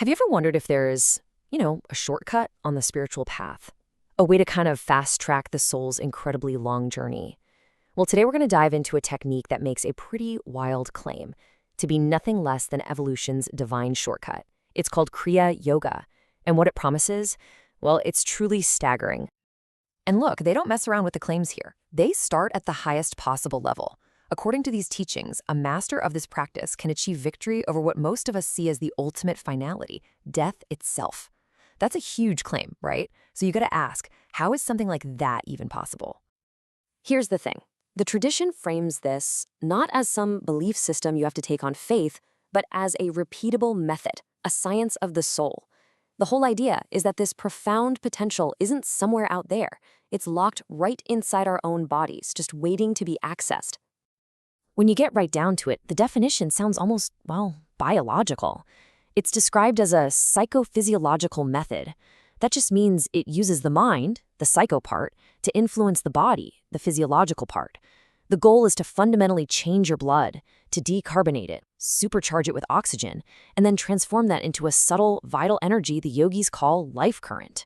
Have you ever wondered if there's, a shortcut on the spiritual path? A way to kind of fast track the soul's incredibly long journey? Well, today we're going to dive into a technique that makes a pretty wild claim to be nothing less than evolution's divine shortcut. It's called Kriya Yoga. And what it promises? Well, it's truly staggering. And look, they don't mess around with the claims here. They start at the highest possible level. According to these teachings, a master of this practice can achieve victory over what most of us see as the ultimate finality, death itself. That's a huge claim, right? So you got to ask, how is something like that even possible? Here's the thing. The tradition frames this not as some belief system you have to take on faith, but as a repeatable method, a science of the soul. The whole idea is that this profound potential isn't somewhere out there. It's locked right inside our own bodies, just waiting to be accessed. When you get right down to it, the definition sounds almost, biological. It's described as a psychophysiological method. That just means it uses the mind, the psycho part, to influence the body, the physiological part. The goal is to fundamentally change your blood, to decarbonate it, supercharge it with oxygen, and then transform that into a subtle, vital energy the yogis call life current.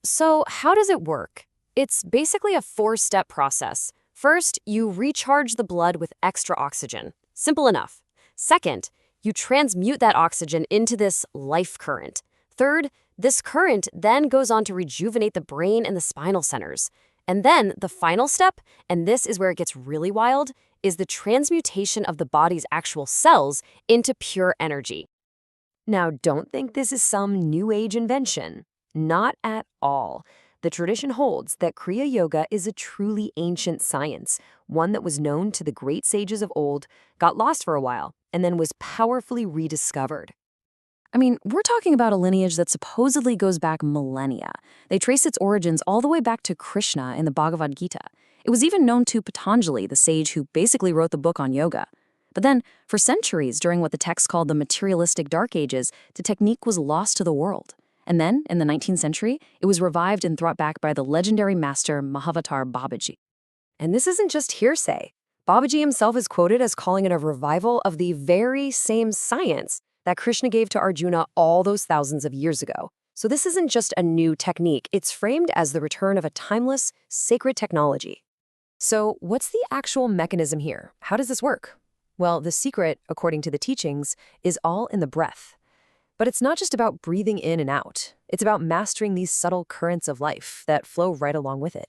So how does it work? It's basically a four-step process. First, you recharge the blood with extra oxygen. Simple enough. Second, you transmute that oxygen into this life current. Third, this current then goes on to rejuvenate the brain and the spinal centers. And then the final step, and this is where it gets really wild, is the transmutation of the body's actual cells into pure energy. Now, don't think this is some new age invention. Not at all. The tradition holds that Kriya Yoga is a truly ancient science, one that was known to the great sages of old, got lost for a while, and then was powerfully rediscovered. I mean, we're talking about a lineage that supposedly goes back millennia. They trace its origins all the way back to Krishna in the Bhagavad Gita. It was even known to Patanjali, the sage who basically wrote the book on yoga. But then, for centuries during what the texts called the materialistic Dark Ages, the technique was lost to the world. And then, in the 19th century, it was revived and brought back by the legendary master Mahavatar Babaji. And this isn't just hearsay. Babaji himself is quoted as calling it a revival of the very same science that Krishna gave to Arjuna all those thousands of years ago. So this isn't just a new technique, it's framed as the return of a timeless, sacred technology. So what's the actual mechanism here? How does this work? Well, the secret, according to the teachings, is all in the breath. But it's not just about breathing in and out. It's about mastering these subtle currents of life that flow right along with it.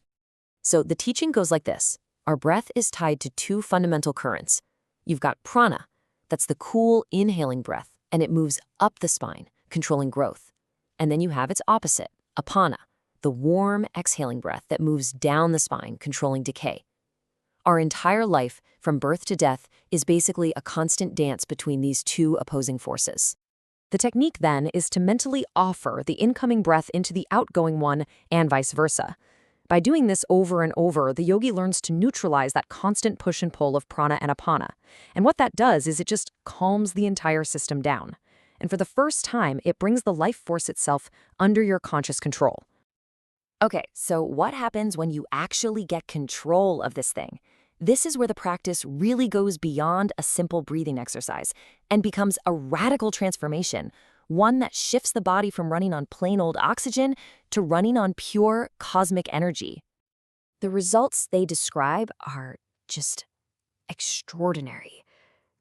So the teaching goes like this. Our breath is tied to two fundamental currents. You've got prana, that's the cool inhaling breath, and it moves up the spine, controlling growth. And then you have its opposite, apana, the warm exhaling breath that moves down the spine, controlling decay. Our entire life, from birth to death, is basically a constant dance between these two opposing forces. The technique, then, is to mentally offer the incoming breath into the outgoing one and vice versa. By doing this over and over, the yogi learns to neutralize that constant push and pull of prana and apana. And what that does is it just calms the entire system down. And for the first time, it brings the life force itself under your conscious control. Okay, so what happens when you actually get control of this thing? This is where the practice really goes beyond a simple breathing exercise and becomes a radical transformation, one that shifts the body from running on plain old oxygen to running on pure cosmic energy. The results they describe are just extraordinary.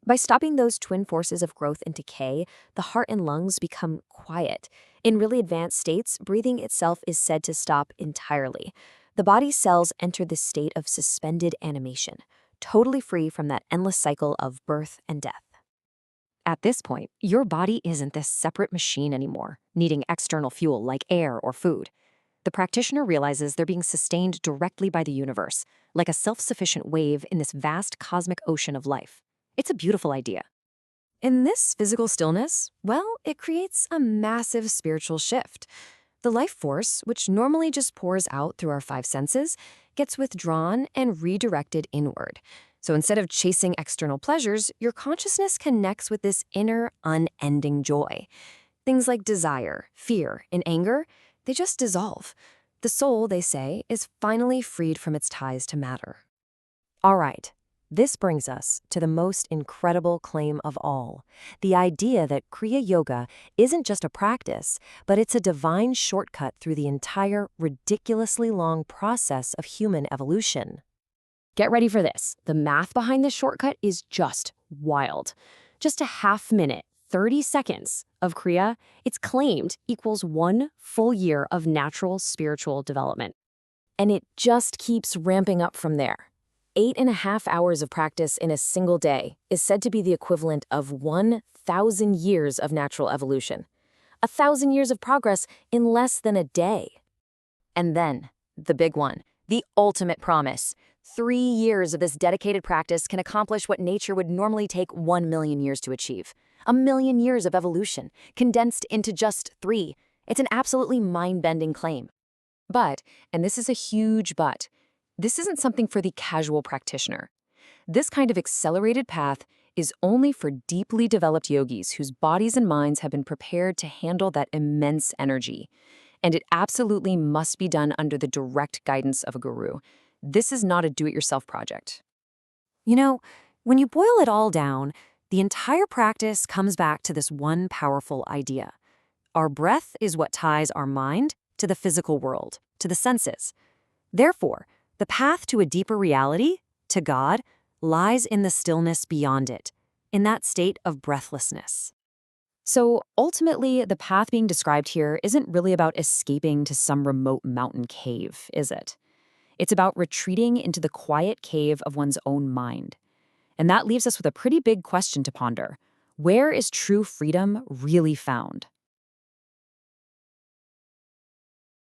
By stopping those twin forces of growth and decay, the heart and lungs become quiet. In really advanced states, breathing itself is said to stop entirely. The body's cells enter this state of suspended animation, totally free from that endless cycle of birth and death. At this point, your body isn't this separate machine anymore, needing external fuel like air or food. The practitioner realizes they're being sustained directly by the universe, like a self-sufficient wave in this vast cosmic ocean of life. It's a beautiful idea. In this physical stillness, well, it creates a massive spiritual shift. The life force, which normally just pours out through our five senses, gets withdrawn and redirected inward. So instead of chasing external pleasures, your consciousness connects with this inner, unending joy. Things like desire, fear, and anger, they just dissolve. The soul, they say, is finally freed from its ties to matter. All right, This brings us to the most incredible claim of all, the idea that Kriya Yoga isn't just a practice, but it's a divine shortcut through the entire ridiculously long process of human evolution. Get ready for this. The math behind this shortcut is just wild. Just a half minute, 30 seconds of Kriya, it's claimed equals 1 full year of natural spiritual development. And it just keeps ramping up from there. 8.5 hours of practice in a single day is said to be the equivalent of 1,000 years of natural evolution. 1,000 years of progress in less than a day. And then, the big one, the ultimate promise. 3 years of this dedicated practice can accomplish what nature would normally take 1 million years to achieve. 1 million years of evolution, condensed into just 3. It's an absolutely mind-bending claim. But, and this is a huge but, this isn't something for the casual practitioner. This kind of accelerated path is only for deeply developed yogis whose bodies and minds have been prepared to handle that immense energy. And it absolutely must be done under the direct guidance of a guru. This is not a do-it-yourself project. You know, when you boil it all down, the entire practice comes back to this one powerful idea. Our breath is what ties our mind to the physical world, to the senses. Therefore, the path to a deeper reality, to God, lies in the stillness beyond it, in that state of breathlessness. So ultimately, the path being described here isn't really about escaping to some remote mountain cave, is it? It's about retreating into the quiet cave of one's own mind. And that leaves us with a pretty big question to ponder. Where is true freedom really found?